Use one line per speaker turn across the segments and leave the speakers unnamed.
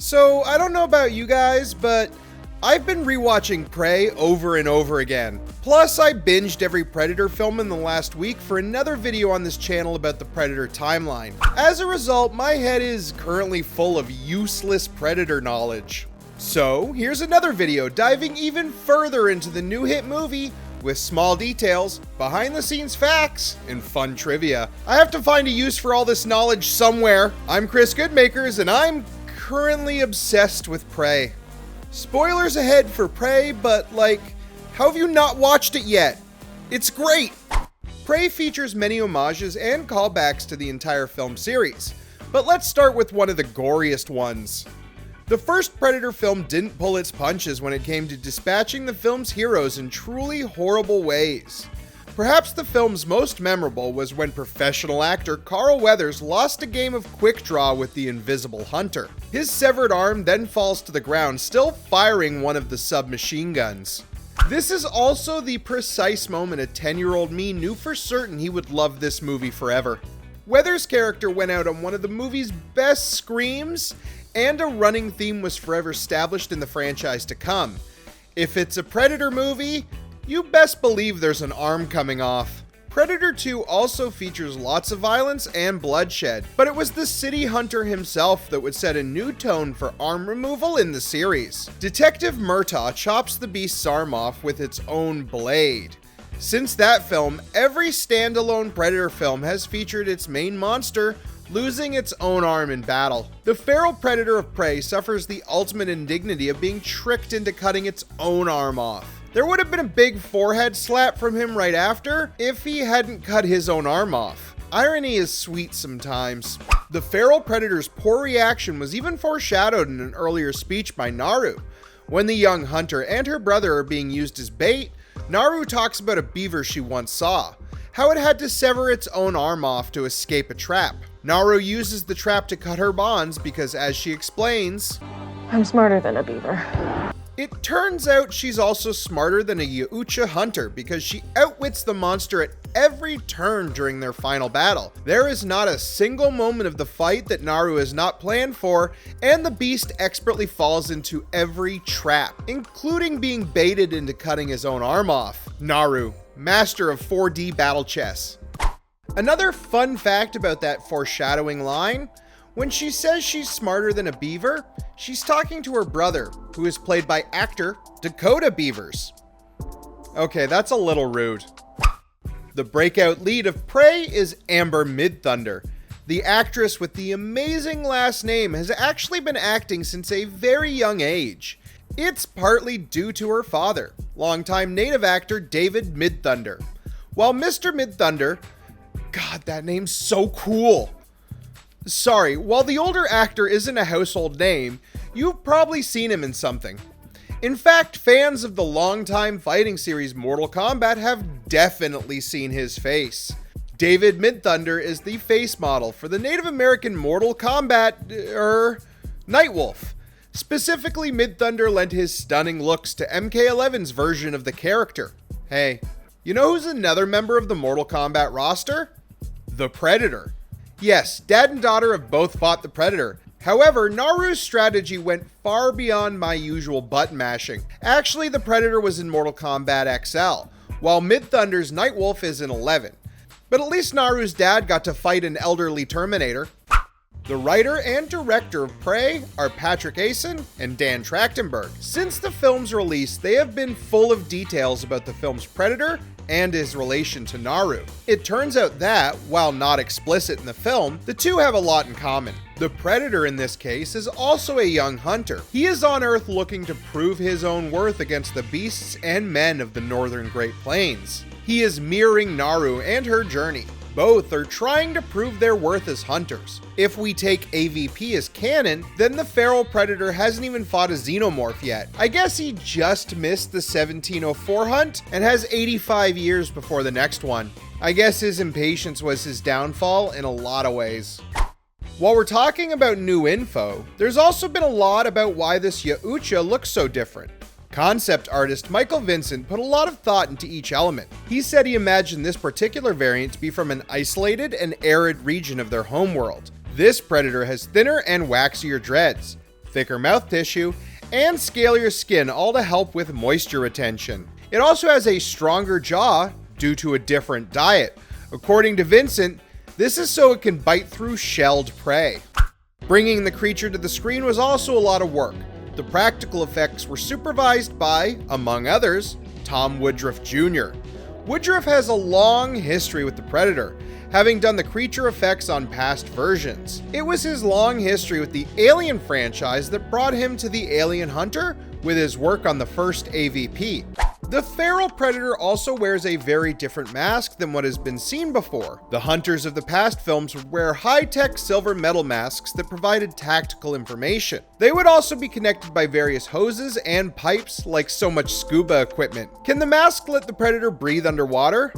So, I don't know about you guys, but I've been rewatching Prey over and over again. Plus, I binged every Predator film in the last week for another video on this channel about the Predator timeline. As a result, my head is currently full of useless Predator knowledge. So, here's another video diving even further into the new hit movie with small details, behind-the-scenes facts, and fun trivia. I have to find a use for all this knowledge somewhere. I'm Chris Goodmakers, and I'm currently obsessed with Prey. Spoilers ahead for Prey, but how have you not watched it yet? It's great! Prey features many homages and callbacks to the entire film series, but let's start with one of the goriest ones. The first Predator film didn't pull its punches when it came to dispatching the film's heroes in truly horrible ways. Perhaps the film's most memorable was when professional actor Carl Weathers lost a game of quick draw with the Invisible Hunter. His severed arm then falls to the ground, still firing one of the submachine guns. This is also the precise moment a 10-year-old me knew for certain he would love this movie forever. Weathers' character went out on one of the movie's best screams, and a running theme was forever established in the franchise to come. If it's a Predator movie, you best believe there's an arm coming off. Predator 2 also features lots of violence and bloodshed, but it was the city hunter himself that would set a new tone for arm removal in the series. Detective Murtaugh chops the beast's arm off with its own blade. Since that film, every standalone Predator film has featured its main monster losing its own arm in battle. The feral predator of Prey suffers the ultimate indignity of being tricked into cutting its own arm off. There would have been a big forehead slap from him right after if he hadn't cut his own arm off. Irony is sweet sometimes. The feral predator's poor reaction was even foreshadowed in an earlier speech by Naru. When the young hunter and her brother are being used as bait, Naru talks about a beaver she once saw, how it had to sever its own arm off to escape a trap. Naru uses the trap to cut her bonds because, as she explains,
I'm smarter than a beaver.
It turns out she's also smarter than a Yautja hunter because she outwits the monster at every turn during their final battle. There is not a single moment of the fight that Naru has not planned for, and the beast expertly falls into every trap, including being baited into cutting his own arm off. Naru, master of 4D battle chess. Another fun fact about that foreshadowing line: when she says she's smarter than a beaver, she's talking to her brother, who is played by actor Dakota Beavers. Okay, that's a little rude. The breakout lead of Prey is Amber Midthunder. The actress with the amazing last name has actually been acting since a very young age. It's partly due to her father, longtime native actor David Midthunder. While Mr. Midthunder, God, that name's so cool. Sorry, while the older actor isn't a household name, you've probably seen him in something. In fact, fans of the longtime fighting series Mortal Kombat have definitely seen his face. David Midthunder is the face model for the Native American Mortal Kombat, Nightwolf. Specifically, Midthunder lent his stunning looks to MK11's version of the character. Hey, you know who's another member of the Mortal Kombat roster? The Predator. Yes, dad and daughter have both fought the Predator. However, Naru's strategy went far beyond my usual button mashing. Actually, the Predator was in Mortal Kombat XL, while Midthunder's Nightwolf is in 11. But at least Naru's dad got to fight an elderly Terminator. The writer and director of Prey are Patrick Asen and Dan Trachtenberg. Since the film's release, they have been full of details about the film's Predator and his relation to Naru. It turns out that, while not explicit in the film, the two have a lot in common. The Predator in this case is also a young hunter. He is on Earth looking to prove his own worth against the beasts and men of the northern Great Plains. He is mirroring Naru and her journey. Both are trying to prove their worth as hunters. If we take AVP as canon, then the feral predator hasn't even fought a xenomorph yet. I guess he just missed the 1704 hunt and has 85 years before the next one. I guess his impatience was his downfall in a lot of ways. While we're talking about new info, there's also been a lot about why this Yautja looks so different. Concept artist Michael Vincent put a lot of thought into each element. He said he imagined this particular variant to be from an isolated and arid region of their homeworld. This predator has thinner and waxier dreads. thicker mouth tissue, and scalier skin, all to help with moisture retention. It also has a stronger jaw due to a different diet. According to Vincent, this is so it can bite through shelled prey. Bringing the creature to the screen was also a lot of work. The practical effects were supervised by, among others, Tom Woodruff Jr. Woodruff has a long history with the Predator, having done the creature effects on past versions. It was his long history with the Alien franchise that brought him to the Alien Hunter with his work on the first AVP. The feral predator also wears a very different mask than what has been seen before. The hunters of the past films would wear high-tech silver metal masks that provided tactical information. They would also be connected by various hoses and pipes like so much scuba equipment. Can the mask let the predator breathe underwater?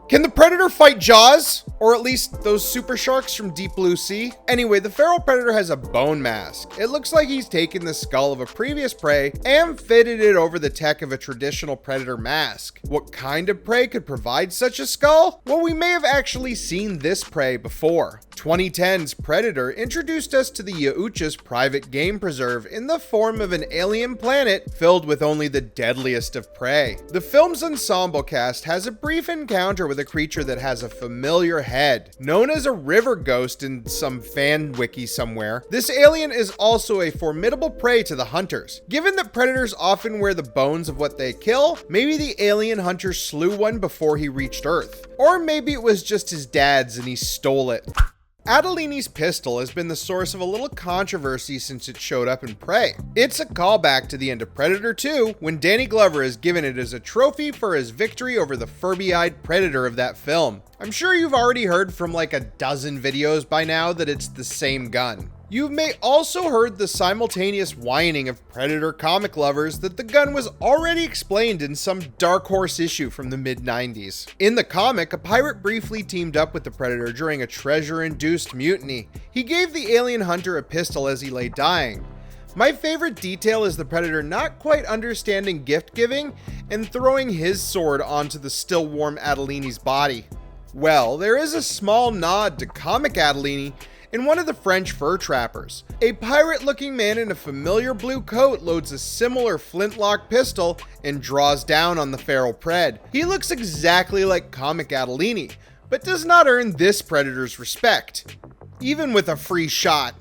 Can the predator fight Jaws? Or at least those super sharks from Deep Blue Sea? Anyway, the feral predator has a bone mask. It looks like he's taken the skull of a previous prey and fitted it over the tech of a traditional predator mask. What kind of prey could provide such a skull? Well, we may have actually seen this prey before. 2010's Predator introduced us to the Yautja's private game preserve in the form of an alien planet filled with only the deadliest of prey. The film's ensemble cast has a brief encounter with a creature that has a familiar head. Known as a river ghost in some fan wiki somewhere, this alien is also a formidable prey to the hunters. Given that predators often wear the bones of what they kill, maybe the alien hunter slew one before he reached Earth. Or maybe it was just his dad's and he stole it. Adelini's pistol has been the source of a little controversy since it showed up in Prey. It's a callback to the end of Predator 2, when Danny Glover is given it as a trophy for his victory over the Furby-eyed predator of that film. I'm sure you've already heard from like a dozen videos by now that it's the same gun. You may also heard the simultaneous whining of Predator comic lovers that the gun was already explained in some Dark Horse issue from the mid-90s. In the comic, a pirate briefly teamed up with the Predator during a treasure-induced mutiny. He gave the alien hunter a pistol as he lay dying. My favorite detail is the Predator not quite understanding gift-giving and throwing his sword onto the still warm Adelini's body. Well, there is a small nod to comic Adelini in one of the French fur trappers. A pirate-looking man in a familiar blue coat loads a similar flintlock pistol and draws down on the feral pred. He looks exactly like comic Adelini, but does not earn this predator's respect, even with a free shot.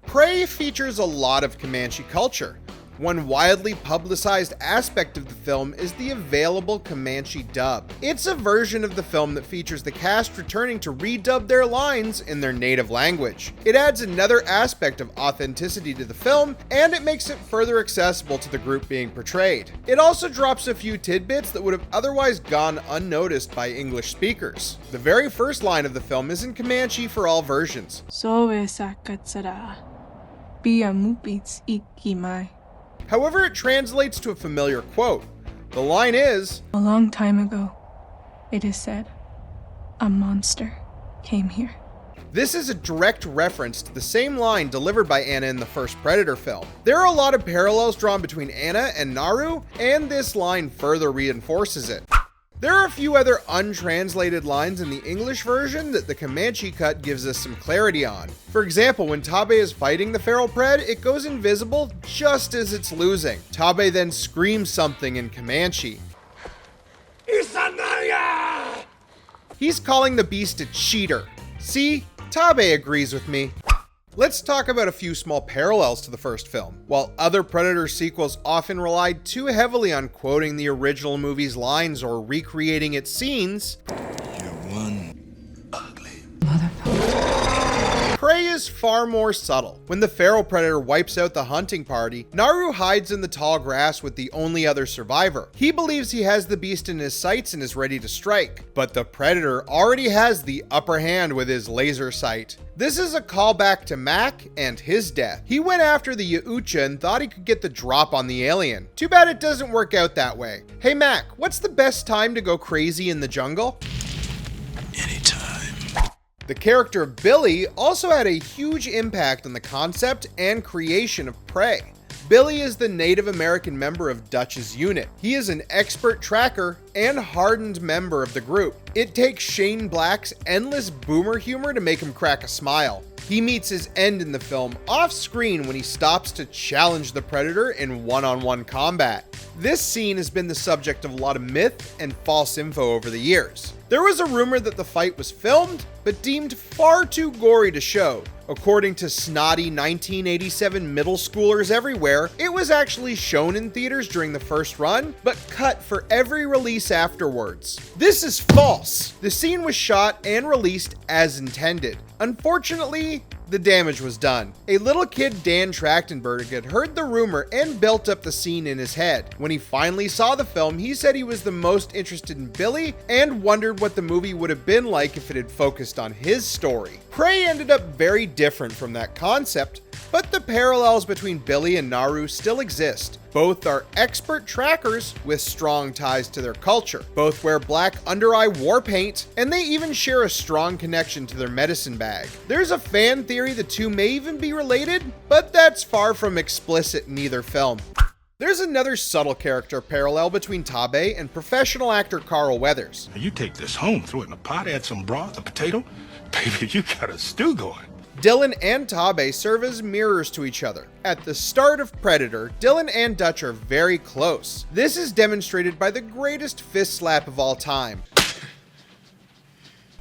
Prey features a lot of Comanche culture. One widely publicized aspect of the film is the available Comanche dub. It's a version of the film that features the cast returning to redub their lines in their native language. It adds another aspect of authenticity to the film, and it makes it further accessible to the group being portrayed. It also drops a few tidbits that would have otherwise gone unnoticed by English speakers. The very first line of the film is in Comanche for all versions. However, it translates to a familiar quote. The line is,
A long time ago, it is said, a monster came here.
This is a direct reference to the same line delivered by Anna in the first Predator film. There are a lot of parallels drawn between Anna and Naru, and this line further reinforces it. There are a few other untranslated lines in the English version that the Comanche cut gives us some clarity on. For example, when Tabe is fighting the feral pred, it goes invisible just as it's losing. Tabe then screams something in Comanche. He's calling the beast a cheater. See, Tabe agrees with me. Let's talk about a few small parallels to the first film. While other Predator sequels often relied too heavily on quoting the original movie's lines or recreating its scenes,
You're one ugly
Motherfucker.
Prey is far more subtle. When the feral predator wipes out the hunting party, Naru hides in the tall grass with the only other survivor. He believes he has the beast in his sights and is ready to strike, but the predator already has the upper hand with his laser sight. This is a callback to Mac and his death. He went after the Yautja and thought he could get the drop on the alien. Too bad it doesn't work out that way. Hey Mac, what's the best time to go crazy in the jungle?
anytime.
The character of Billy also had a huge impact on the concept and creation of Prey. Billy is the Native American member of Dutch's unit. He is an expert tracker and hardened member of the group. It takes Shane Black's endless boomer humor to make him crack a smile. He meets his end in the film off-screen when he stops to challenge the Predator in one-on-one combat. This scene has been the subject of a lot of myth and false info over the years. There was a rumor that the fight was filmed, but deemed far too gory to show. According to snotty 1987 middle schoolers everywhere, it was actually shown in theaters during the first run, but cut for every release afterwards. This is false. The scene was shot and released as intended. Unfortunately, the damage was done. A little kid, Dan Trachtenberg, had heard the rumor and built up the scene in his head. When he finally saw the film, he said he was the most interested in Billy and wondered what the movie would have been like if it had focused on his story. Prey ended up very different from that concept, but the parallels between Billy and Naru still exist. Both are expert trackers with strong ties to their culture. Both wear black under-eye war paint, and they even share a strong connection to their medicine bag. There's a fan theory the two may even be related, but that's far from explicit in either film. There's another subtle character parallel between Tabe and professional actor Carl Weathers.
Now you take this home, throw it in a pot, add some broth, a potato. Baby, you got a stew going.
Dylan and Tabe serve as mirrors to each other. At the start of Predator, Dylan and Dutch are very close. This is demonstrated by the greatest fist slap of all time.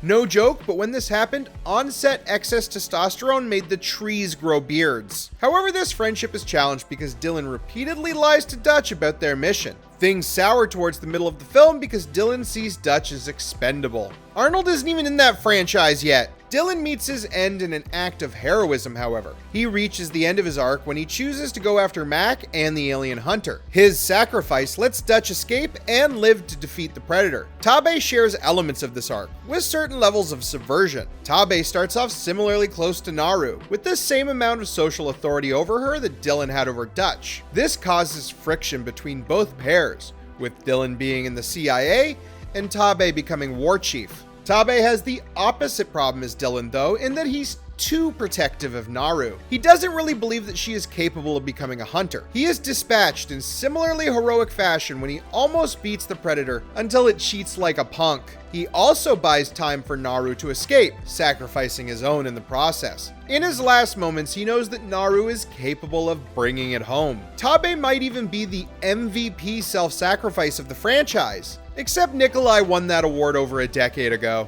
No joke, but when this happened, on-set excess testosterone made the trees grow beards. However, this friendship is challenged because Dylan repeatedly lies to Dutch about their mission. Things sour towards the middle of the film because Dylan sees Dutch as expendable. Arnold isn't even in that franchise yet. Dylan meets his end in an act of heroism, however. He reaches the end of his arc when he chooses to go after Mac and the alien hunter. His sacrifice lets Dutch escape and live to defeat the Predator. Tabe shares elements of this arc, with certain levels of subversion. Tabe starts off similarly close to Naru, with the same amount of social authority over her that Dylan had over Dutch. This causes friction between both pairs, with Dylan being in the CIA and Tabe becoming war chief. Tabe has the opposite problem as Dylan though, in that he's too protective of Naru. He doesn't really believe that she is capable of becoming a hunter. He is dispatched in similarly heroic fashion when he almost beats the Predator until it cheats like a punk. He also buys time for Naru to escape, sacrificing his own in the process. In his last moments, he knows that Naru is capable of bringing it home. Tabe might even be the MVP self-sacrifice of the franchise, except Nikolai won that award over a decade ago.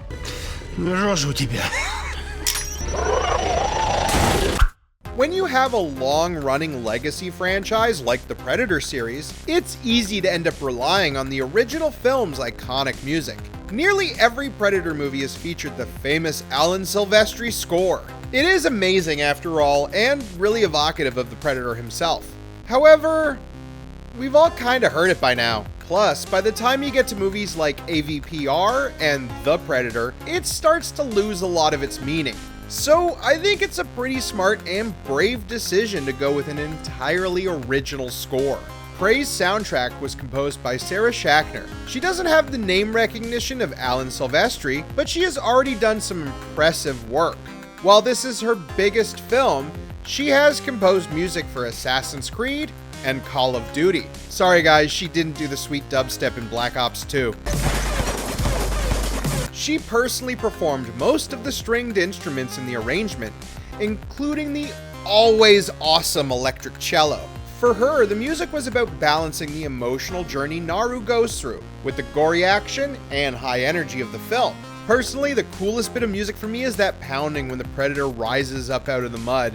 When you have a long-running legacy franchise like the Predator series, it's easy to end up relying on the original film's iconic music. Nearly every Predator movie has featured the famous Alan Silvestri score. It is amazing after all, and really evocative of the Predator himself. However, we've all kinda heard it by now. Plus, by the time you get to movies like AVPR and The Predator, it starts to lose a lot of its meaning. So I think it's a pretty smart and brave decision to go with an entirely original score. Prey's soundtrack was composed by Sarah Schachner. She doesn't have the name recognition of Alan Silvestri, but she has already done some impressive work. While this is her biggest film, she has composed music for Assassin's Creed and Call of Duty. Sorry guys, she didn't do the sweet dubstep in Black Ops 2. She personally performed most of the stringed instruments in the arrangement, including the always awesome electric cello. For her, the music was about balancing the emotional journey Naru goes through with the gory action and high energy of the film. Personally, the coolest bit of music for me is that pounding when the Predator rises up out of the mud.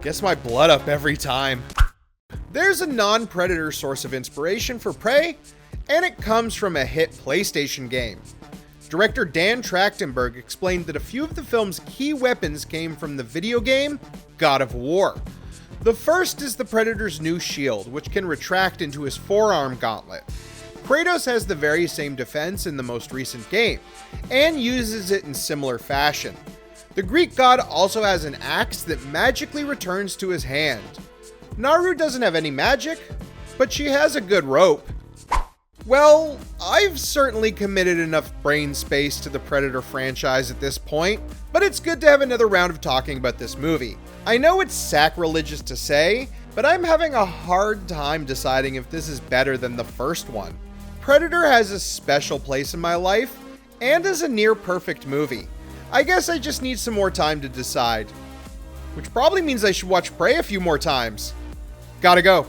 Gets my blood up every time. There's a non-Predator source of inspiration for Prey, and it comes from a hit PlayStation game. Director Dan Trachtenberg explained that a few of the film's key weapons came from the video game God of War. The first is the Predator's new shield, which can retract into his forearm gauntlet. Kratos has the very same defense in the most recent game, and uses it in similar fashion. The Greek god also has an axe that magically returns to his hand. Naru doesn't have any magic, but she has a good rope. Well, I've certainly committed enough brain space to the Predator franchise at this point, but it's good to have another round of talking about this movie. I know it's sacrilegious to say, but I'm having a hard time deciding if this is better than the first one. Predator has a special place in my life, and as a near perfect movie. I guess I just need some more time to decide. Which probably means I should watch Prey a few more times. Gotta go.